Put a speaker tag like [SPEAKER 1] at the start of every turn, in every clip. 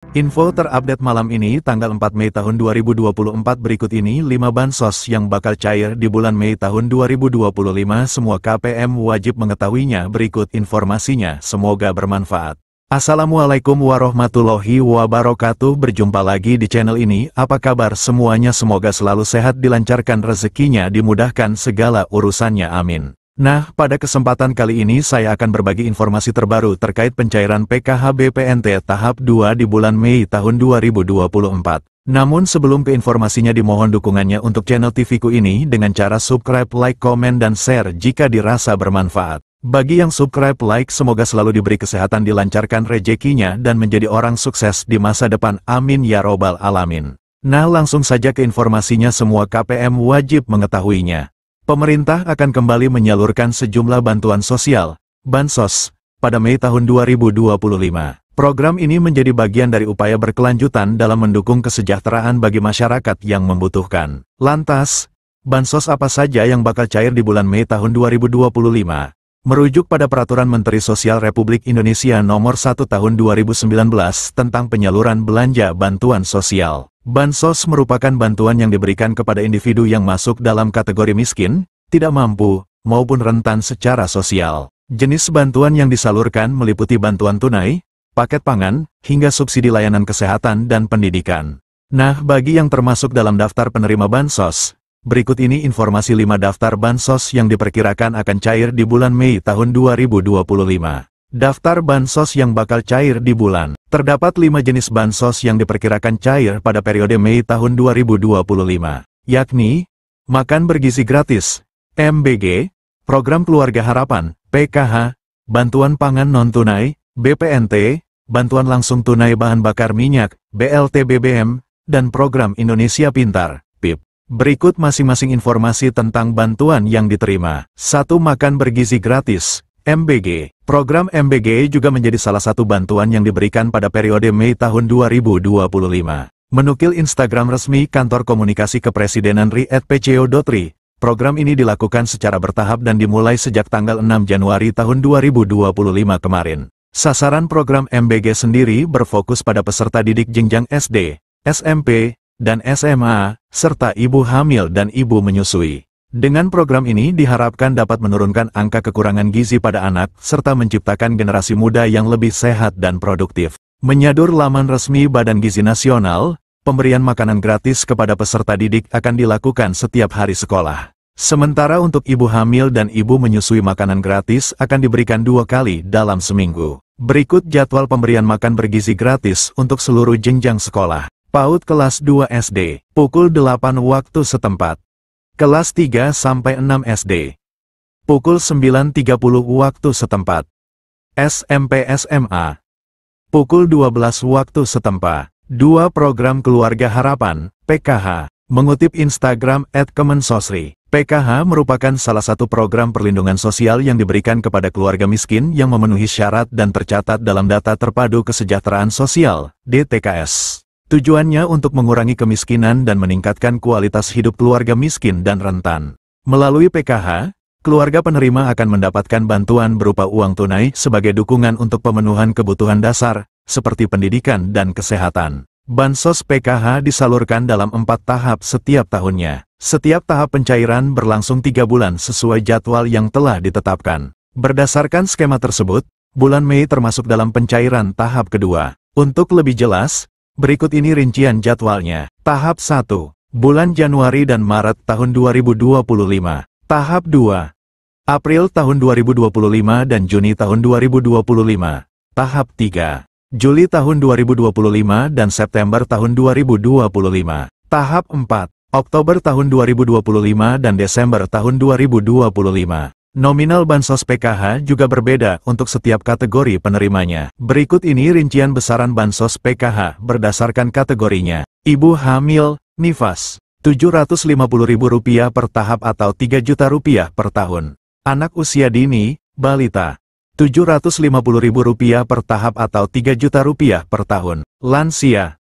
[SPEAKER 1] Info terupdate malam ini tanggal 4 Mei tahun 2024 berikut ini 5 bansos yang bakal cair di bulan Mei tahun 2025. Semua KPM wajib mengetahuinya. Berikut informasinya, semoga bermanfaat. Assalamualaikum warahmatullahi wabarakatuh. Berjumpa lagi di channel ini. Apa kabar semuanya? Semoga selalu sehat, dilancarkan rezekinya, dimudahkan segala urusannya, amin. Nah, pada kesempatan kali ini saya akan berbagi informasi terbaru terkait pencairan PKH BPNT tahap 2 di bulan Mei tahun 2024. Namun sebelum ke informasinya, dimohon dukungannya untuk channel TV-ku ini dengan cara subscribe, like, komen, dan share jika dirasa bermanfaat. Bagi yang subscribe, like, semoga selalu diberi kesehatan, dilancarkan rezekinya, dan menjadi orang sukses di masa depan, amin ya robbal alamin. Nah, langsung saja ke informasinya. Semua KPM wajib mengetahuinya. Pemerintah akan kembali menyalurkan sejumlah bantuan sosial, bansos, pada Mei tahun 2025. Program ini menjadi bagian dari upaya berkelanjutan dalam mendukung kesejahteraan bagi masyarakat yang membutuhkan. Lantas, bansos apa saja yang bakal cair di bulan Mei tahun 2025? Merujuk pada Peraturan Menteri Sosial Republik Indonesia Nomor 1 Tahun 2019 tentang penyaluran belanja bantuan sosial. Bansos merupakan bantuan yang diberikan kepada individu yang masuk dalam kategori miskin, tidak mampu, maupun rentan secara sosial. Jenis bantuan yang disalurkan meliputi bantuan tunai, paket pangan, hingga subsidi layanan kesehatan dan pendidikan. Nah, bagi yang termasuk dalam daftar penerima bansos, berikut ini informasi 5 daftar bansos yang diperkirakan akan cair di bulan Mei tahun 2025. Daftar bansos yang bakal cair di bulan. Terdapat 5 jenis bansos yang diperkirakan cair pada periode Mei tahun 2025, yakni Makan Bergizi Gratis, MBG, Program Keluarga Harapan, PKH, Bantuan Pangan Non-Tunai, BPNT, Bantuan Langsung Tunai Bahan Bakar Minyak, BLT BBM, dan Program Indonesia Pintar, PIP. Berikut masing-masing informasi tentang bantuan yang diterima. 1. Makan Bergizi Gratis, MBG. Program MBG juga menjadi salah satu bantuan yang diberikan pada periode Mei tahun 2025. Menukil Instagram resmi Kantor Komunikasi Kepresidenan @pco.ri, program ini dilakukan secara bertahap dan dimulai sejak tanggal 6 Januari tahun 2025 kemarin. Sasaran program MBG sendiri berfokus pada peserta didik jenjang SD, SMP, dan SMA, serta ibu hamil dan ibu menyusui. Dengan program ini diharapkan dapat menurunkan angka kekurangan gizi pada anak, serta menciptakan generasi muda yang lebih sehat dan produktif. Menyadur laman resmi Badan Gizi Nasional, pemberian makanan gratis kepada peserta didik akan dilakukan setiap hari sekolah. Sementara untuk ibu hamil dan ibu menyusui, makanan gratis akan diberikan 2 kali dalam seminggu. Berikut jadwal pemberian makan bergizi gratis untuk seluruh jenjang sekolah. PAUD kelas 2 SD, pukul 8 waktu setempat. Kelas 3 sampai 6 SD, pukul 9.30 waktu setempat. SMP SMA, pukul 12 waktu setempat. 2. Program Keluarga Harapan, PKH. Mengutip Instagram @kemensosri, PKH merupakan salah satu program perlindungan sosial yang diberikan kepada keluarga miskin yang memenuhi syarat dan tercatat dalam Data Terpadu Kesejahteraan Sosial, DTKS. Tujuannya untuk mengurangi kemiskinan dan meningkatkan kualitas hidup keluarga miskin dan rentan. Melalui PKH, keluarga penerima akan mendapatkan bantuan berupa uang tunai sebagai dukungan untuk pemenuhan kebutuhan dasar, seperti pendidikan dan kesehatan. Bansos PKH disalurkan dalam 4 tahap setiap tahunnya. Setiap tahap pencairan berlangsung 3 bulan sesuai jadwal yang telah ditetapkan. Berdasarkan skema tersebut, bulan Mei termasuk dalam pencairan tahap kedua. Untuk lebih jelas, berikut ini rincian jadwalnya. Tahap 1, bulan Januari dan Maret tahun 2025. Tahap 2, April tahun 2025 dan Juni tahun 2025. Tahap 3, Juli tahun 2025 dan September tahun 2025. Tahap 4, Oktober tahun 2025 dan Desember tahun 2025. Nominal bansos PKH juga berbeda untuk setiap kategori penerimanya. Berikut ini rincian besaran bansos PKH berdasarkan kategorinya. Ibu hamil, nifas, Rp750.000 per tahap atau Rp3 juta per tahun. Anak usia dini, balita, Rp750.000 per tahap atau Rp3 juta per tahun. Lansia,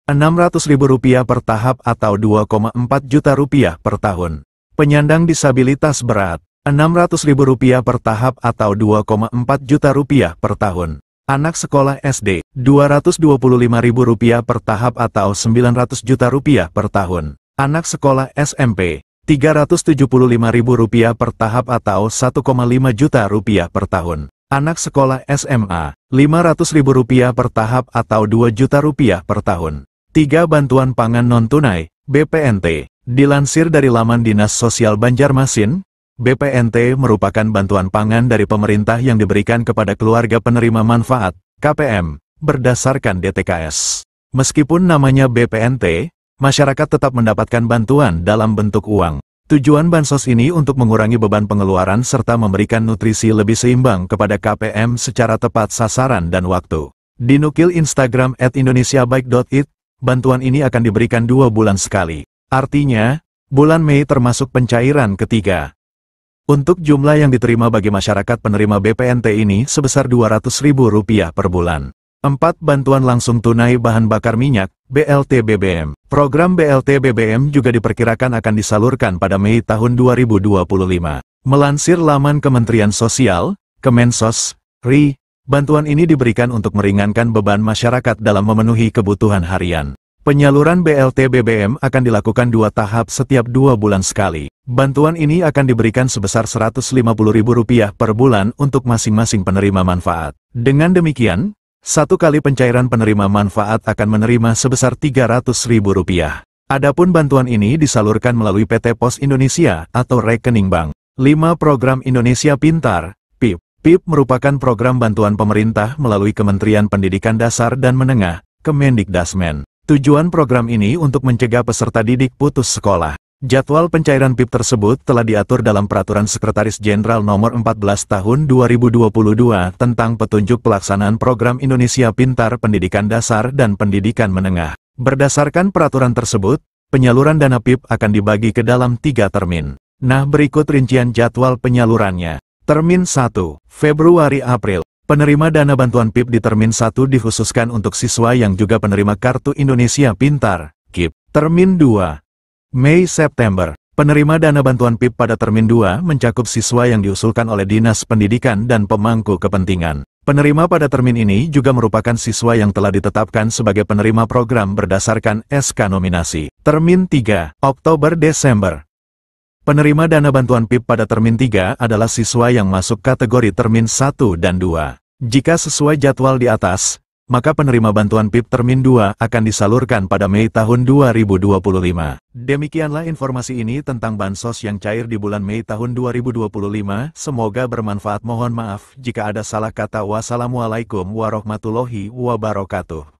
[SPEAKER 1] Rp600.000 per tahap atau Rp2,4 juta per tahun. Penyandang disabilitas berat, Rp600.000 per tahap atau Rp2,4 juta per tahun. Anak sekolah SD, Rp225.000 per tahap atau Rp900 juta per tahun. Anak sekolah SMP, Rp375.000 per tahap atau Rp1,5 juta per tahun. Anak sekolah SMA, Rp500.000 per tahap atau Rp2 juta per tahun. 3. Bantuan pangan non-tunai, BPNT. Dilansir dari laman Dinas Sosial Banjarmasin, BPNT merupakan bantuan pangan dari pemerintah yang diberikan kepada keluarga penerima manfaat, KPM, berdasarkan DTKS. Meskipun namanya BPNT, masyarakat tetap mendapatkan bantuan dalam bentuk uang. Tujuan bansos ini untuk mengurangi beban pengeluaran serta memberikan nutrisi lebih seimbang kepada KPM secara tepat sasaran dan waktu. Dinukil Instagram @indonesiabaik.it, bantuan ini akan diberikan 2 bulan sekali. Artinya, bulan Mei termasuk pencairan ketiga. Untuk jumlah yang diterima bagi masyarakat penerima BPNT ini sebesar Rp200.000 per bulan. 4. Bantuan langsung tunai bahan bakar minyak, BLT BBM. Program BLT BBM juga diperkirakan akan disalurkan pada Mei tahun 2025. Melansir laman Kementerian Sosial, Kemensos, RI, bantuan ini diberikan untuk meringankan beban masyarakat dalam memenuhi kebutuhan harian. Penyaluran BLT BBM akan dilakukan 2 tahap setiap 2 bulan sekali. Bantuan ini akan diberikan sebesar Rp150.000 per bulan untuk masing-masing penerima manfaat. Dengan demikian, 1 kali pencairan penerima manfaat akan menerima sebesar Rp300.000. Adapun bantuan ini disalurkan melalui PT Pos Indonesia atau rekening bank. 5. Program Indonesia Pintar, PIP. PIP merupakan program bantuan pemerintah melalui Kementerian Pendidikan Dasar dan Menengah, Kemendikdasmen. Tujuan program ini untuk mencegah peserta didik putus sekolah. Jadwal pencairan PIP tersebut telah diatur dalam Peraturan Sekretaris Jenderal Nomor 14 Tahun 2022 tentang petunjuk pelaksanaan program Indonesia Pintar Pendidikan Dasar dan Pendidikan Menengah. Berdasarkan peraturan tersebut, penyaluran dana PIP akan dibagi ke dalam 3 termin. Nah, berikut rincian jadwal penyalurannya. Termin 1, Februari-April. Penerima dana bantuan PIP di Termin 1 dikhususkan untuk siswa yang juga penerima Kartu Indonesia Pintar, KIP. Termin 2, Mei-September. Penerima dana bantuan PIP pada Termin 2 mencakup siswa yang diusulkan oleh Dinas Pendidikan dan pemangku kepentingan. Penerima pada termin ini juga merupakan siswa yang telah ditetapkan sebagai penerima program berdasarkan SK nominasi. Termin 3, Oktober-Desember. Penerima dana bantuan PIP pada Termin 3 adalah siswa yang masuk kategori Termin 1 dan 2. Jika sesuai jadwal di atas, maka penerima bantuan PIP Termin 2 akan disalurkan pada Mei tahun 2025. Demikianlah informasi ini tentang bansos yang cair di bulan Mei tahun 2025. Semoga bermanfaat. Mohon maaf jika ada salah kata. Wassalamualaikum warahmatullahi wabarakatuh.